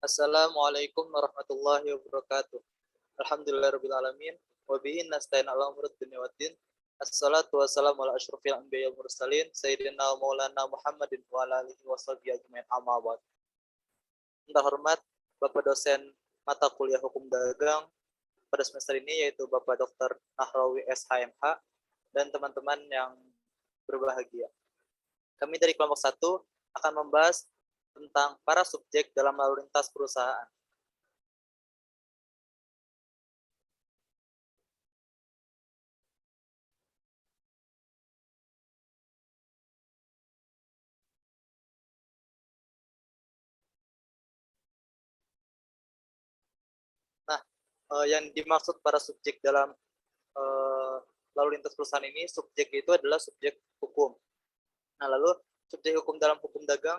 Assalamualaikum warahmatullahi wabarakatuh. Alhamdulillahirabbil alamin wa bihi nasta'in ala umuri dunya waddin. Assalatu wassalamu ala asyrofil anbiya'i wal mursalin sayyidina wa maulana Muhammadin wa ala alihi washabihi ajmain amma ba'd. Yang terhormat Bapak dosen mata kuliah Hukum Dagang pada semester ini yaitu Bapak Dr. Nahrawi SHMH dan teman-teman yang berbahagia. Kami dari kelompok 1 akan membahas tentang para subjek dalam lalu lintas perusahaan. Nah, yang dimaksud para subjek dalam lalu lintas perusahaan ini, subjek itu adalah subjek hukum. Nah, lalu subjek hukum dalam hukum dagang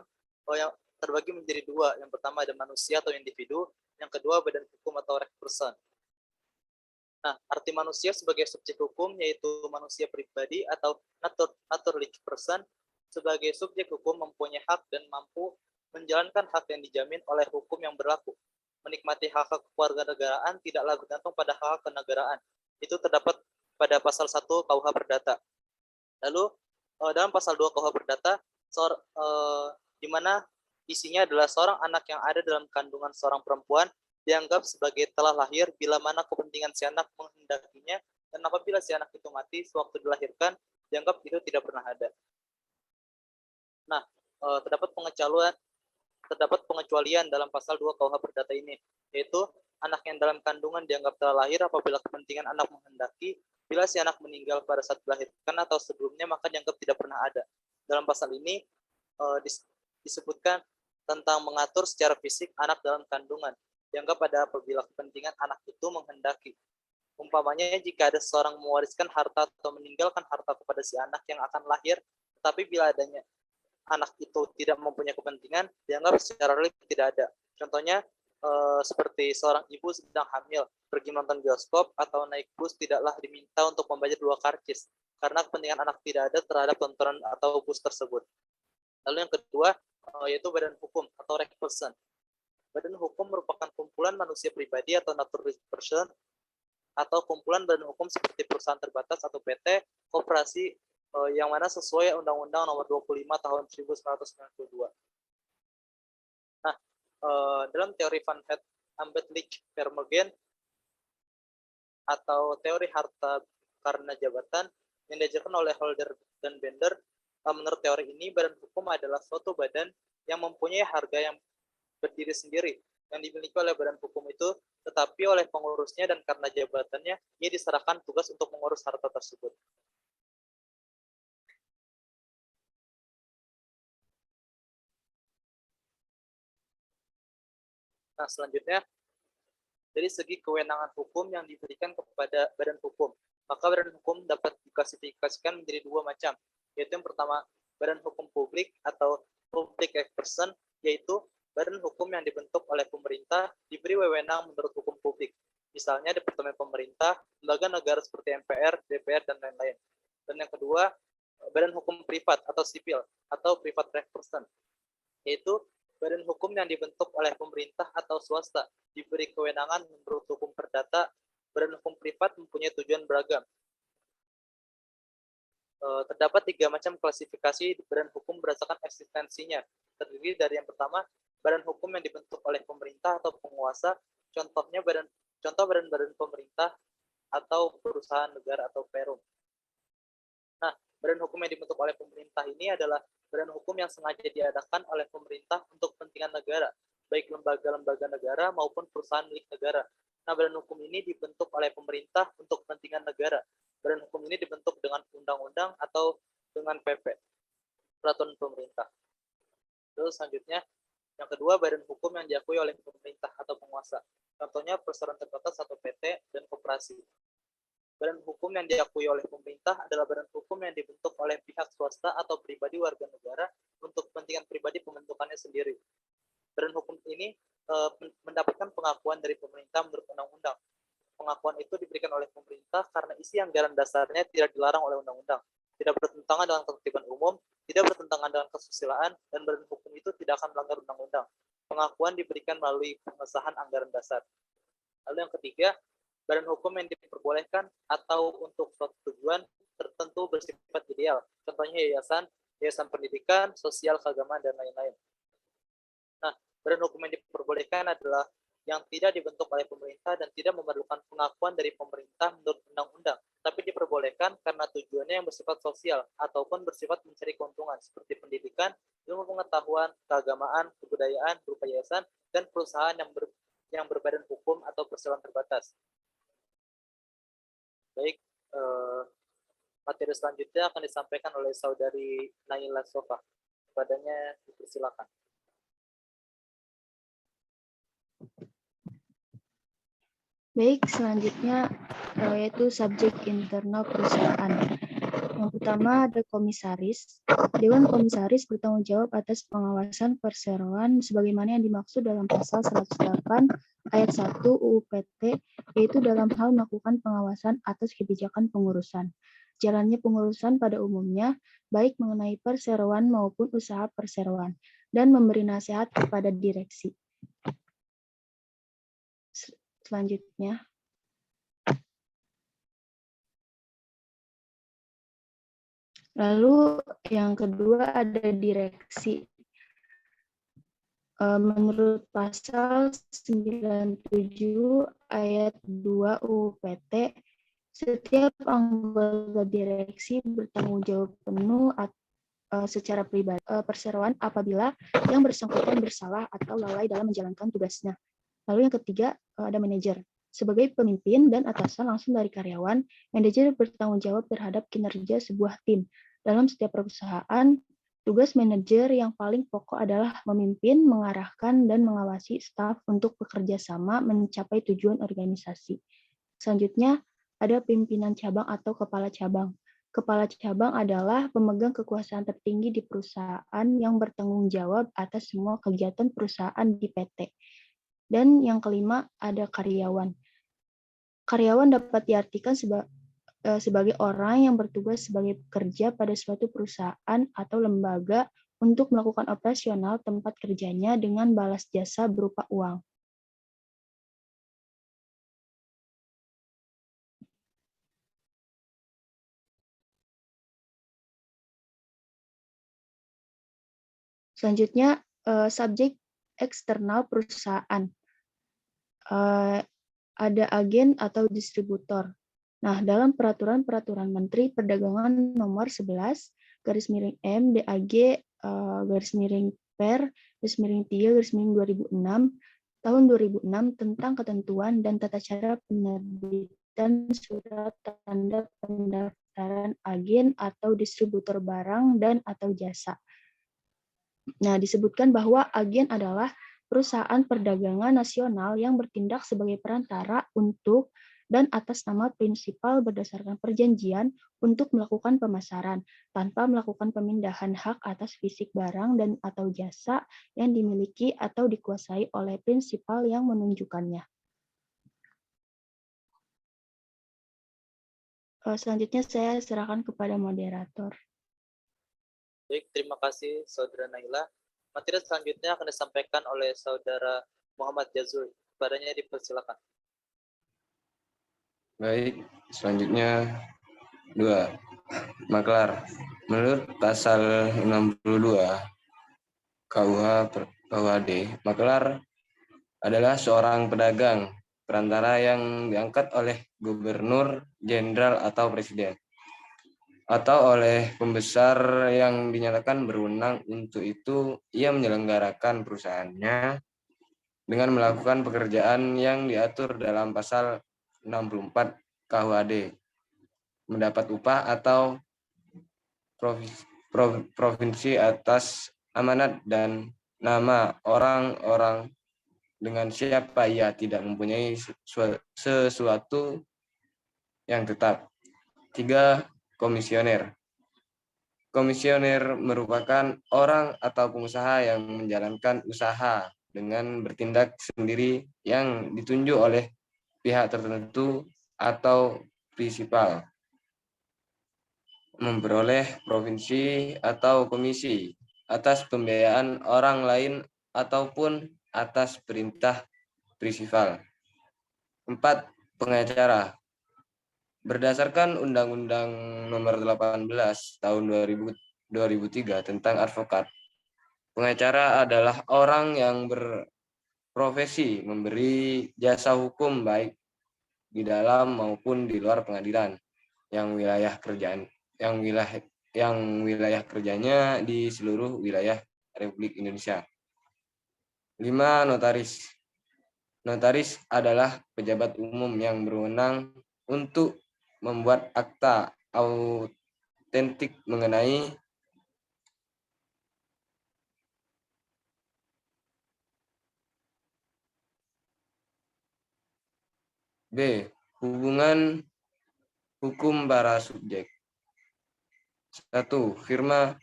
yang terbagi menjadi dua. Yang pertama ada manusia atau individu, yang kedua badan hukum atau person. Nah, arti manusia sebagai subjek hukum yaitu manusia pribadi atau naturally person sebagai subjek hukum mempunyai hak dan mampu menjalankan hak yang dijamin oleh hukum yang berlaku. Menikmati hak-hak kewarganegaraan tidaklah bergantung pada hak kenegaraan. Itu terdapat pada pasal 1 KUH Perdata. Lalu dalam pasal 2 KUH Perdata di mana isinya adalah seorang anak yang ada dalam kandungan seorang perempuan dianggap sebagai telah lahir bila mana kepentingan si anak menghendakinya, dan apabila si anak itu mati sewaktu dilahirkan dianggap itu tidak pernah ada. Nah, terdapat pengecualian dalam pasal 2 KUH Perdata ini, yaitu anak yang dalam kandungan dianggap telah lahir apabila kepentingan anak menghendaki. Bila si anak meninggal pada saat dilahirkan atau sebelumnya, maka dianggap tidak pernah ada. Dalam pasal ini disebutkan tentang mengatur secara fisik anak dalam kandungan. Dianggap ada apabila kepentingan anak itu menghendaki. Umpamanya jika ada seorang mewariskan harta atau meninggalkan harta kepada si anak yang akan lahir, tetapi bila adanya anak itu tidak mempunyai kepentingan, dianggap secara real tidak ada. Contohnya seperti seorang ibu sedang hamil, pergi nonton bioskop atau naik bus tidaklah diminta untuk membayar 2 karcis, karena kepentingan anak tidak ada terhadap tontonan atau bus tersebut. Lalu yang kedua yaitu badan hukum atau person. Badan hukum merupakan kumpulan manusia pribadi atau natural person atau kumpulan badan hukum seperti perusahaan terbatas atau PT, koperasi yang mana sesuai Undang-Undang Nomor 25 Tahun 1992. Nah, dalam teori Van Het Ambedlich-Vermeulen atau teori harta karena jabatan yang diajarkan oleh Holder dan Bender, menurut teori ini badan hukum adalah suatu badan yang mempunyai harga yang berdiri sendiri yang dimiliki oleh badan hukum itu, tetapi oleh pengurusnya dan karena jabatannya ia diserahkan tugas untuk mengurus harta tersebut. Nah, selanjutnya dari segi kewenangan hukum yang diberikan kepada badan hukum, maka badan hukum dapat diklasifikasikan menjadi 2 macam, yaitu yang pertama badan hukum publik atau public person, yaitu badan hukum yang dibentuk oleh pemerintah diberi wewenang menurut hukum publik, misalnya Departemen Pemerintah, lembaga negara seperti MPR, DPR, dan lain-lain. Dan yang kedua, badan hukum privat atau sipil atau private person, yaitu badan hukum yang dibentuk oleh pemerintah atau swasta, diberi kewenangan menurut hukum perdata. Badan hukum privat mempunyai tujuan beragam. Terdapat 3 macam klasifikasi badan hukum berdasarkan eksistensinya. Terdiri dari yang pertama, badan hukum yang dibentuk oleh pemerintah atau penguasa, contohnya badan-badan pemerintah atau perusahaan negara atau perum. Nah, badan hukum yang dibentuk oleh pemerintah ini adalah badan hukum yang sengaja diadakan oleh pemerintah untuk kepentingan negara, baik lembaga-lembaga negara maupun perusahaan milik negara. Nah, badan hukum ini dibentuk oleh pemerintah untuk kepentingan negara. Badan hukum ini dibentuk dengan undang-undang atau dengan PP, peraturan pemerintah. Terus selanjutnya, yang kedua, badan hukum yang diakui oleh pemerintah atau penguasa. Contohnya perseroan terbatas atau PT dan koperasi. Badan hukum yang diakui oleh pemerintah adalah badan hukum yang dibentuk oleh pihak swasta atau pribadi warga negara untuk kepentingan pribadi pembentukannya sendiri. Badan hukum ini mendapatkan pengakuan dari pemerintah menurut undang-undang. Pengakuan itu diberikan oleh pemerintah karena isi anggaran dasarnya tidak dilarang oleh undang-undang, tidak bertentangan dengan ketertiban umum, tidak bertentangan dengan kesusilaan, dan badan hukum itu tidak akan melanggar undang-undang. Pengakuan diberikan melalui pengesahan anggaran dasar. Lalu yang ketiga, badan hukum yang diperbolehkan atau untuk suatu tujuan tertentu bersifat ideal. Contohnya yayasan, yayasan pendidikan, sosial, keagamaan, dan lain-lain. Nah, badan hukum yang diperbolehkan adalah yang tidak dibentuk oleh pemerintah dan tidak memerlukan pengakuan dari pemerintah menurut undang-undang, tapi diperbolehkan karena tujuannya yang bersifat sosial ataupun bersifat mencari keuntungan seperti pendidikan, ilmu pengetahuan, keagamaan, kebudayaan, berupa yayasan, dan perusahaan yang berbadan hukum atau perseroan terbatas. Baik, materi selanjutnya akan disampaikan oleh saudari Naila Sofa. Kepadanya dipersilakan. Baik, selanjutnya yaitu subjek internal perusahaan. Yang pertama ada komisaris. Dewan komisaris bertanggung jawab atas pengawasan perseroan sebagaimana yang dimaksud dalam pasal 108 ayat 1 UU PT, yaitu dalam hal melakukan pengawasan atas kebijakan pengurusan. Jalannya pengurusan pada umumnya, baik mengenai perseroan maupun usaha perseroan, dan memberi nasihat kepada direksi. Selanjutnya, lalu yang kedua ada direksi. Menurut pasal 97 ayat 2 UU PT, setiap anggota direksi bertanggung jawab penuh secara pribadi perseroan apabila yang bersangkutan bersalah atau lalai dalam menjalankan tugasnya. Lalu yang ketiga ada manajer. Sebagai pemimpin dan atasan langsung dari karyawan, manajer bertanggung jawab terhadap kinerja sebuah tim. Dalam setiap perusahaan, tugas manajer yang paling pokok adalah memimpin, mengarahkan, dan mengawasi staf untuk bekerja sama mencapai tujuan organisasi. Selanjutnya, ada pimpinan cabang atau kepala cabang. Kepala cabang adalah pemegang kekuasaan tertinggi di perusahaan yang bertanggung jawab atas semua kegiatan perusahaan di PT. Dan yang kelima, ada karyawan. Karyawan dapat diartikan sebagai orang yang bertugas sebagai pekerja pada suatu perusahaan atau lembaga untuk melakukan operasional tempat kerjanya dengan balas jasa berupa uang. Selanjutnya, subjek eksternal perusahaan. Ada agen atau distributor. Nah, dalam peraturan Menteri Perdagangan nomor 11 garis miring M DAG garis miring per garis miring 3 garis miring 2006 tahun 2006 tentang ketentuan dan tata cara penerbitan surat tanda pendaftaran agen atau distributor barang dan atau jasa. Nah, disebutkan bahwa agen adalah perusahaan perdagangan nasional yang bertindak sebagai perantara untuk dan atas nama prinsipal berdasarkan perjanjian untuk melakukan pemasaran tanpa melakukan pemindahan hak atas fisik barang dan atau jasa yang dimiliki atau dikuasai oleh prinsipal yang menunjukkannya. Selanjutnya saya serahkan kepada moderator. Baik, terima kasih Saudara Naila. Materi selanjutnya akan disampaikan oleh Saudara Muhammad Jazul. Kepadanya dipersilakan. Baik, selanjutnya 2. Maklar. Menurut pasal 62 KUHD, maklar adalah seorang pedagang perantara yang diangkat oleh gubernur, jenderal atau presiden atau oleh pembesar yang dinyatakan berwenang untuk itu. Ia menyelenggarakan perusahaannya dengan melakukan pekerjaan yang diatur dalam pasal 64 KUHD, mendapat upah atau provinsi atas amanat dan nama orang-orang dengan siapa ia tidak mempunyai sesuatu yang tetap. 3. Komisioner. Komisioner merupakan orang atau pengusaha yang menjalankan usaha dengan bertindak sendiri yang ditunjuk oleh pihak tertentu atau prinsipal, memperoleh provinsi atau komisi atas pembiayaan orang lain ataupun atas perintah prinsipal. 4. Pengacara. Berdasarkan Undang-Undang Nomor 18 Tahun 2003 tentang advokat, pengacara adalah orang yang berprofesi memberi jasa hukum baik di dalam maupun di luar pengadilan yang wilayah kerjanya di seluruh wilayah Republik Indonesia. 5. Notaris. Notaris adalah pejabat umum yang berwenang untuk membuat akta autentik mengenai B. Hubungan hukum para subjek. 1. Firma.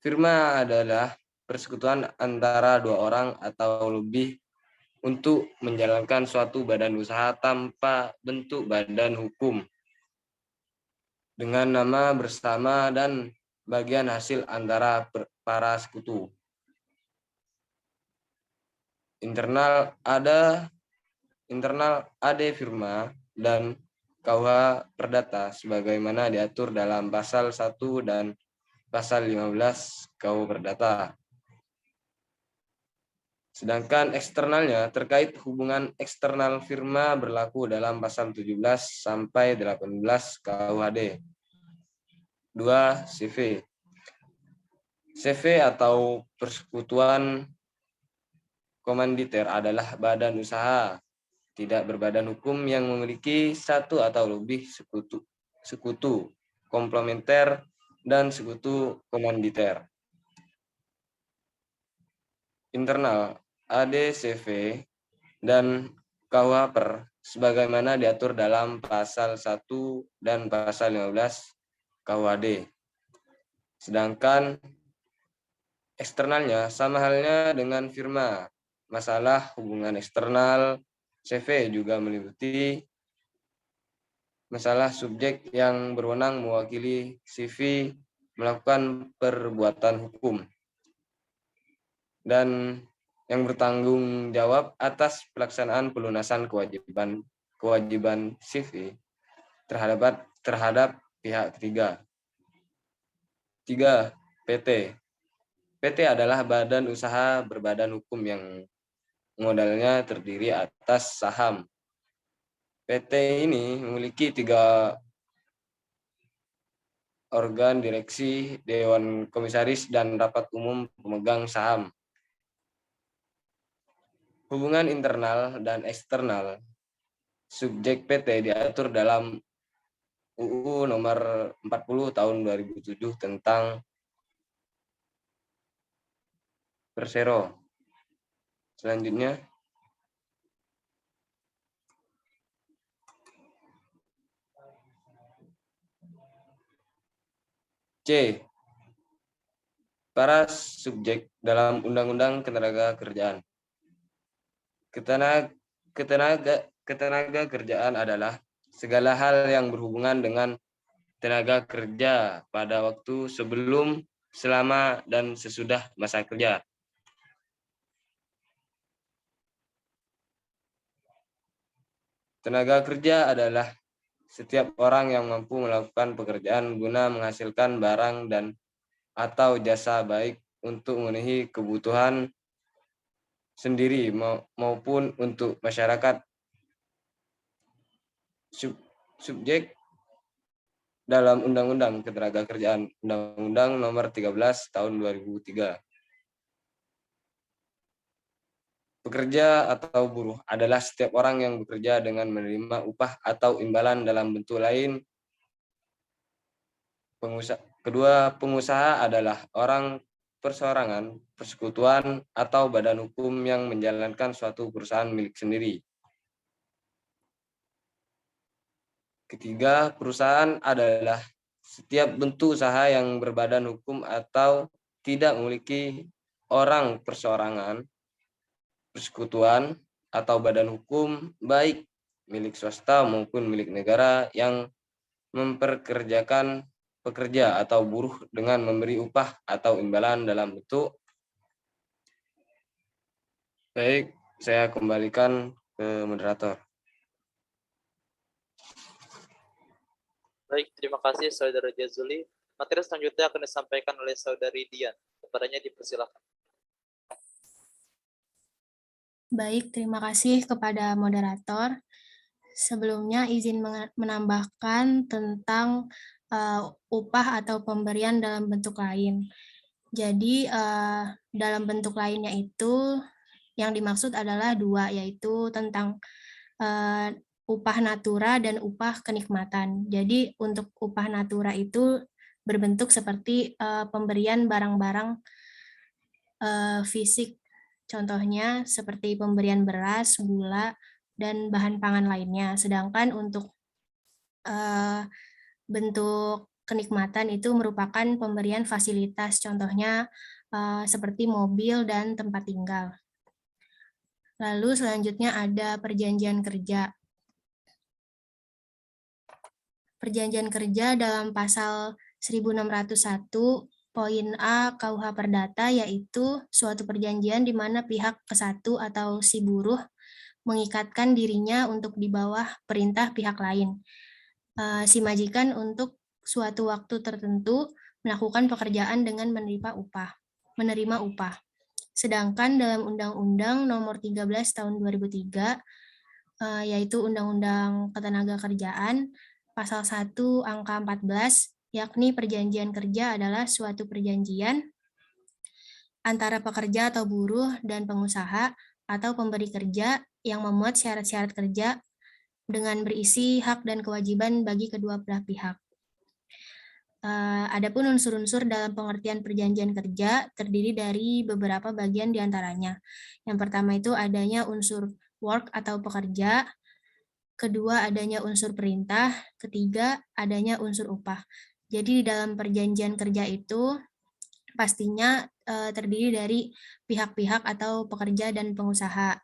Firma adalah persekutuan antara dua orang atau lebih untuk menjalankan suatu badan usaha tanpa bentuk badan hukum dengan nama bersama dan bagian hasil antara para sekutu. Internal AD firma dan KUH Perdata sebagaimana diatur dalam pasal 1 dan pasal 15 KUH Perdata. Sedangkan eksternalnya terkait hubungan eksternal firma berlaku dalam pasal 17 sampai 18 KUHD. 2. CV. CV atau persekutuan komanditer adalah badan usaha tidak berbadan hukum yang memiliki satu atau lebih sekutu komplementer dan sekutu komanditer. Internal ADCV dan KUH Per sebagaimana diatur dalam pasal 1 dan pasal 15 KUHD. Sedangkan eksternalnya sama halnya dengan firma. Masalah hubungan eksternal CV juga meliputi masalah subjek yang berwenang mewakili CV melakukan perbuatan hukum dan yang bertanggung jawab atas pelaksanaan pelunasan kewajiban CV terhadap pihak ketiga. 3. PT. PT adalah badan usaha berbadan hukum yang modalnya terdiri atas saham. PT ini memiliki 3 organ direksi, dewan komisaris, dan rapat umum pemegang saham. Hubungan internal dan eksternal subjek PT diatur dalam UU Nomor 40 Tahun 2007 tentang Persero. Selanjutnya, C. Para subjek dalam Undang-Undang Ketenagakerjaan. Ketenaga kerjaan adalah segala hal yang berhubungan dengan tenaga kerja pada waktu sebelum, selama, dan sesudah masa kerja. Tenaga kerja adalah setiap orang yang mampu melakukan pekerjaan guna menghasilkan barang dan atau jasa baik untuk memenuhi kebutuhan sendiri maupun untuk masyarakat. Subjek dalam Undang-Undang Ketenagakerjaan, Undang-Undang Nomor 13 Tahun 2003. Pekerja atau buruh adalah setiap orang yang bekerja dengan menerima upah atau imbalan dalam bentuk lain. Kedua, pengusaha adalah orang perseorangan, persekutuan, atau badan hukum yang menjalankan suatu perusahaan milik sendiri. Ketiga, perusahaan adalah setiap bentuk usaha yang berbadan hukum atau tidak memiliki orang perseorangan, persekutuan, atau badan hukum baik milik swasta maupun milik negara yang memperkerjakan pekerja atau buruh dengan memberi upah atau imbalan dalam bentuk Baik, saya kembalikan ke moderator. Baik, terima kasih Saudara Jazuli. Materi selanjutnya akan disampaikan oleh Saudari Dian. Kepadanya dipersilakan. Baik, terima kasih kepada moderator. Sebelumnya izin menambahkan tentang upah atau pemberian dalam bentuk lain. Jadi dalam bentuk lainnya itu yang dimaksud adalah dua, yaitu tentang upah natura dan upah kenikmatan. Jadi untuk upah natura itu berbentuk seperti pemberian barang-barang fisik. Contohnya seperti pemberian beras, gula, dan bahan pangan lainnya. Sedangkan untuk bentuk kenikmatan itu merupakan pemberian fasilitas, contohnya seperti mobil dan tempat tinggal. Lalu selanjutnya ada perjanjian kerja. Perjanjian kerja dalam pasal 1601 poin A KUH Perdata yaitu suatu perjanjian di mana pihak ke-1 atau si buruh mengikatkan dirinya untuk di bawah perintah pihak lain. Si majikan untuk suatu waktu tertentu melakukan pekerjaan dengan menerima upah. Sedangkan dalam Undang-Undang Nomor 13 Tahun 2003 yaitu Undang-Undang Ketenagakerjaan pasal 1 angka 14 yakni perjanjian kerja adalah suatu perjanjian antara pekerja atau buruh dan pengusaha atau pemberi kerja yang memuat syarat-syarat kerja dengan berisi hak dan kewajiban bagi kedua belah pihak. Adapun unsur-unsur dalam pengertian perjanjian kerja terdiri dari beberapa bagian diantaranya. Yang pertama itu adanya unsur work atau pekerja, kedua adanya unsur perintah, ketiga adanya unsur upah. Jadi di dalam perjanjian kerja itu pastinya terdiri dari pihak-pihak atau pekerja dan pengusaha.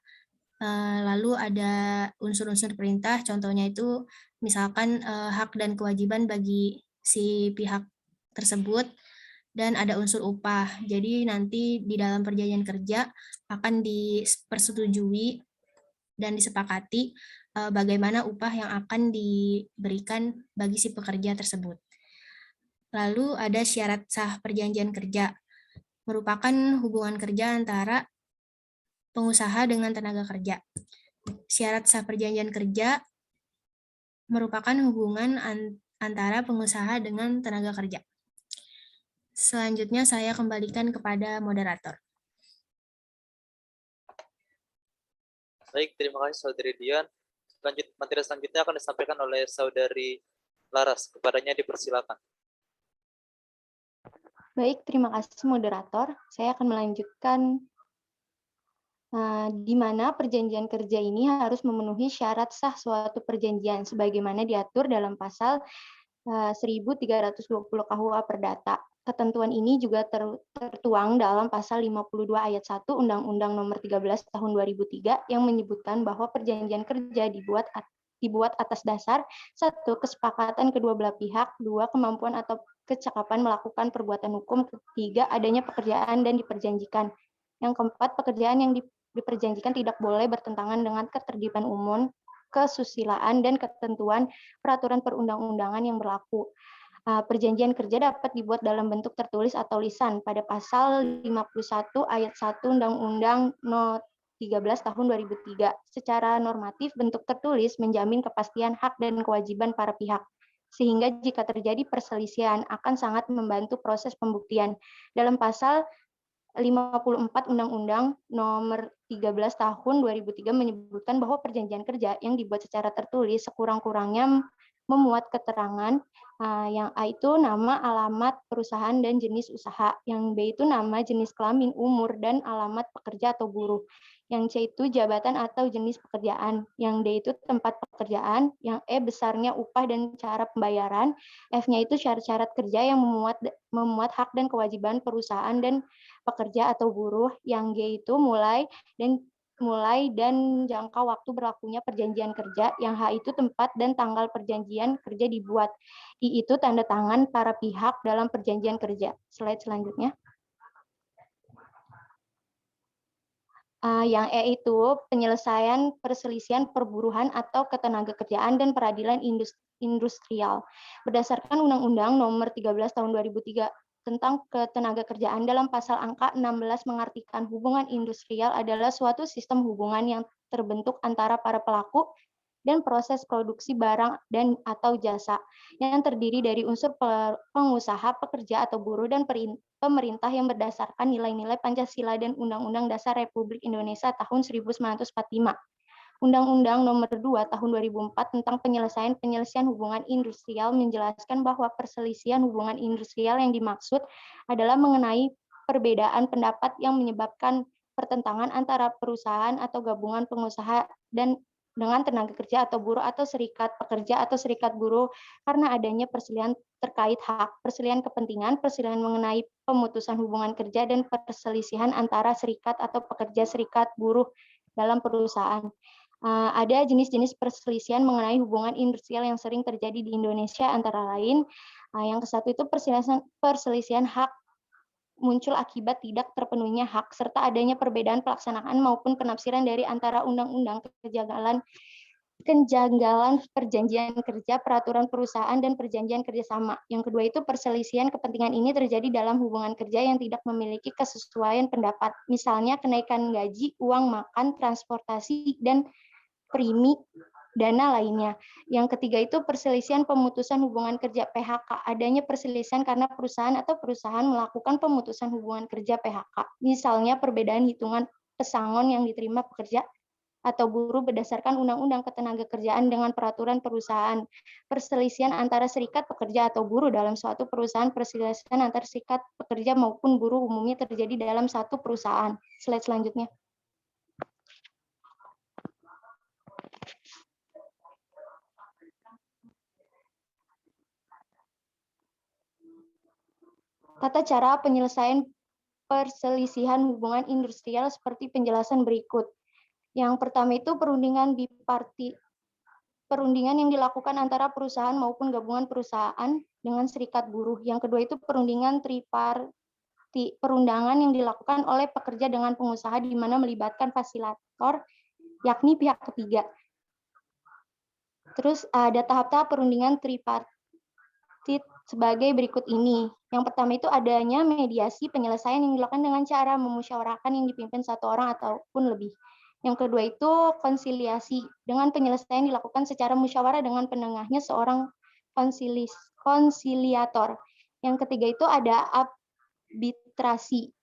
Lalu ada unsur-unsur perintah, contohnya itu misalkan hak dan kewajiban bagi si pihak tersebut, dan ada unsur upah. Jadi nanti di dalam perjanjian kerja akan dipersetujui dan disepakati bagaimana upah yang akan diberikan bagi si pekerja tersebut. Lalu ada syarat sah perjanjian kerja, merupakan hubungan kerja antara pengusaha dengan tenaga kerja. Syarat sah perjanjian kerja merupakan hubungan antara pengusaha dengan tenaga kerja. Selanjutnya saya kembalikan kepada moderator. Baik, terima kasih Saudari Dian. Materi selanjutnya akan disampaikan oleh Saudari Laras. Kepadanya dipersilakan. Baik, terima kasih moderator. Saya akan melanjutkan di mana perjanjian kerja ini harus memenuhi syarat sah suatu perjanjian sebagaimana diatur dalam pasal 1320 KUH Perdata. Ketentuan ini juga tertuang dalam pasal 52 ayat 1 Undang-Undang Nomor 13 Tahun 2003 yang menyebutkan bahwa perjanjian kerja dibuat atas dasar satu, kesepakatan kedua belah pihak, dua, kemampuan atau kecakapan melakukan perbuatan hukum, ketiga, adanya pekerjaan dan diperjanjikan. Yang keempat, pekerjaan yang diperjanjikan tidak boleh bertentangan dengan ketertiban umum, kesusilaan, dan ketentuan peraturan perundang-undangan yang berlaku. Perjanjian kerja dapat dibuat dalam bentuk tertulis atau lisan pada pasal 51 ayat 1 Undang-Undang No. 13 tahun 2003. Secara normatif, bentuk tertulis menjamin kepastian hak dan kewajiban para pihak, sehingga jika terjadi perselisihan akan sangat membantu proses pembuktian. Dalam pasal 54 Undang-Undang Nomor 13 Tahun 2003 menyebutkan bahwa perjanjian kerja yang dibuat secara tertulis sekurang-kurangnya memuat keterangan yang A itu nama, alamat perusahaan dan jenis usaha, yang B itu nama, jenis kelamin, umur, dan alamat pekerja atau buruh, yang C itu jabatan atau jenis pekerjaan, yang D itu tempat pekerjaan, yang E besarnya upah dan cara pembayaran, F-nya itu syarat-syarat kerja yang memuat hak dan kewajiban perusahaan dan pekerja atau buruh, yang G itu mulai dan jangka waktu berlakunya perjanjian kerja, yang H itu tempat dan tanggal perjanjian kerja dibuat, I itu tanda tangan para pihak dalam perjanjian kerja. Slide selanjutnya. Yang E itu penyelesaian perselisihan perburuhan atau ketenagakerjaan dan peradilan industrial. Berdasarkan Undang-Undang Nomor 13 Tahun 2003 tentang ketenagakerjaan dalam pasal angka 16 mengartikan hubungan industrial adalah suatu sistem hubungan yang terbentuk antara para pelaku dan proses produksi barang dan atau jasa yang terdiri dari unsur pengusaha, pekerja atau buruh dan pemerintah yang berdasarkan nilai-nilai Pancasila dan Undang-Undang Dasar Republik Indonesia tahun 1945. Undang-Undang Nomor 2 Tahun 2004 tentang penyelesaian hubungan industrial menjelaskan bahwa perselisihan hubungan industrial yang dimaksud adalah mengenai perbedaan pendapat yang menyebabkan pertentangan antara perusahaan atau gabungan pengusaha dan dengan tenaga kerja atau buruh atau serikat pekerja atau serikat buruh karena adanya perselisihan terkait hak, perselisihan kepentingan, perselisihan mengenai pemutusan hubungan kerja, dan perselisihan antara serikat atau pekerja serikat buruh dalam perusahaan. Ada jenis-jenis perselisihan mengenai hubungan industrial yang sering terjadi di Indonesia antara lain yang kesatu itu perselisihan hak muncul akibat tidak terpenuhinya hak serta adanya perbedaan pelaksanaan maupun penafsiran dari antara undang-undang, kejanggalan perjanjian kerja, peraturan perusahaan, dan perjanjian kerjasama. Yang kedua itu perselisihan kepentingan ini terjadi dalam hubungan kerja yang tidak memiliki kesesuaian pendapat, misalnya kenaikan gaji, uang makan, transportasi, dan premi dana lainnya. Yang ketiga itu perselisihan pemutusan hubungan kerja PHK. Adanya perselisihan karena perusahaan atau perusahaan melakukan pemutusan hubungan kerja PHK. Misalnya perbedaan hitungan pesangon yang diterima pekerja atau buruh berdasarkan Undang-Undang Ketenagakerjaan dengan peraturan perusahaan. Perselisihan antara serikat pekerja atau buruh dalam suatu perusahaan. Perselisihan antara serikat pekerja maupun buruh umumnya terjadi dalam satu perusahaan. Slide selanjutnya. Tata cara penyelesaian perselisihan hubungan industrial seperti penjelasan berikut. Yang pertama itu perundingan bipartit. Perundingan yang dilakukan antara perusahaan maupun gabungan perusahaan dengan serikat buruh. Yang kedua itu perundingan tripartit. Perundangan yang dilakukan oleh pekerja dengan pengusaha di mana melibatkan fasilitator, yakni pihak ketiga. Terus ada tahap-tahap perundingan tripartit sebagai berikut ini. Yang pertama itu adanya mediasi penyelesaian yang dilakukan dengan cara memusyawarahkan yang dipimpin satu orang ataupun lebih. Yang kedua itu konsiliasi dengan penyelesaian dilakukan secara musyawarah dengan penengahnya seorang konsiliator. Yang ketiga itu ada arbitrasi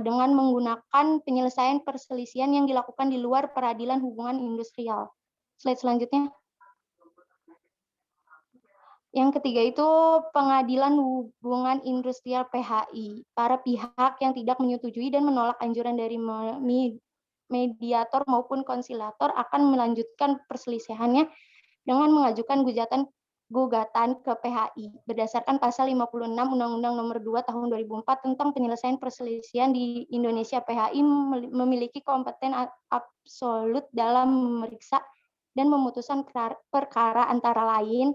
dengan menggunakan penyelesaian perselisihan yang dilakukan di luar peradilan hubungan industrial. Slide selanjutnya. Yang ketiga itu pengadilan hubungan industrial PHI. Para pihak yang tidak menyetujui dan menolak anjuran dari mediator maupun konsiliator akan melanjutkan perselisihannya dengan mengajukan gugatan ke PHI berdasarkan pasal 56 Undang-Undang Nomor 2 Tahun 2004 tentang penyelesaian perselisihan di Indonesia. PHI memiliki kompeten absolut dalam memeriksa dan memutuskan perkara antara lain.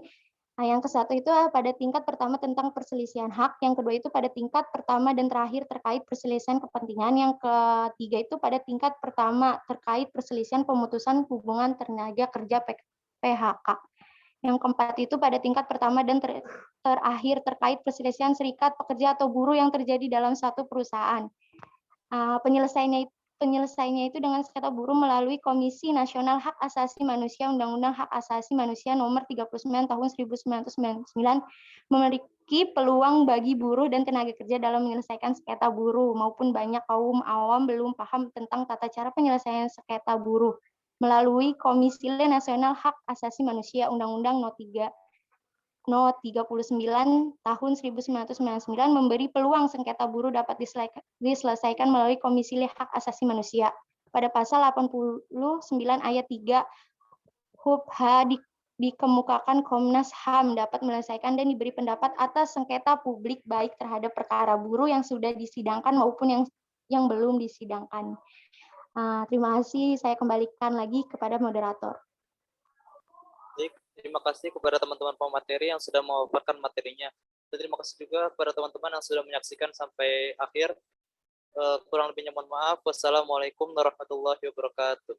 Yang kesatu itu pada tingkat pertama tentang perselisihan hak, yang kedua itu pada tingkat pertama dan terakhir terkait perselisihan kepentingan, yang ketiga itu pada tingkat pertama terkait perselisihan pemutusan hubungan tenaga kerja PHK. Yang keempat itu pada tingkat pertama dan terakhir terkait perselisihan serikat pekerja atau buruh yang terjadi dalam satu perusahaan. Penyelesaiannya itu dengan sengketa buruh melalui Komisi Nasional Hak Asasi Manusia. Undang-Undang Hak Asasi Manusia Nomor 39 Tahun 1999 memiliki peluang bagi buruh dan tenaga kerja dalam menyelesaikan sengketa buruh, maupun banyak kaum awam belum paham tentang tata cara penyelesaian sengketa buruh melalui Komisi Nasional Hak Asasi Manusia. Undang-Undang No 39 Tahun 1999 memberi peluang sengketa buruh dapat diselesaikan melalui Komisi Hak Asasi Manusia. Pada pasal 89 ayat 3 huruf H dikemukakan Komnas HAM dapat menyelesaikan dan diberi pendapat atas sengketa publik baik terhadap perkara buruh yang sudah disidangkan maupun yang belum disidangkan. Terima kasih, saya kembalikan lagi kepada moderator. Terima kasih kepada teman-teman pemateri yang sudah memaparkan materinya. Dan terima kasih juga kepada teman-teman yang sudah menyaksikan sampai akhir. Kurang lebihnya mohon maaf. Wassalamualaikum warahmatullahi wabarakatuh.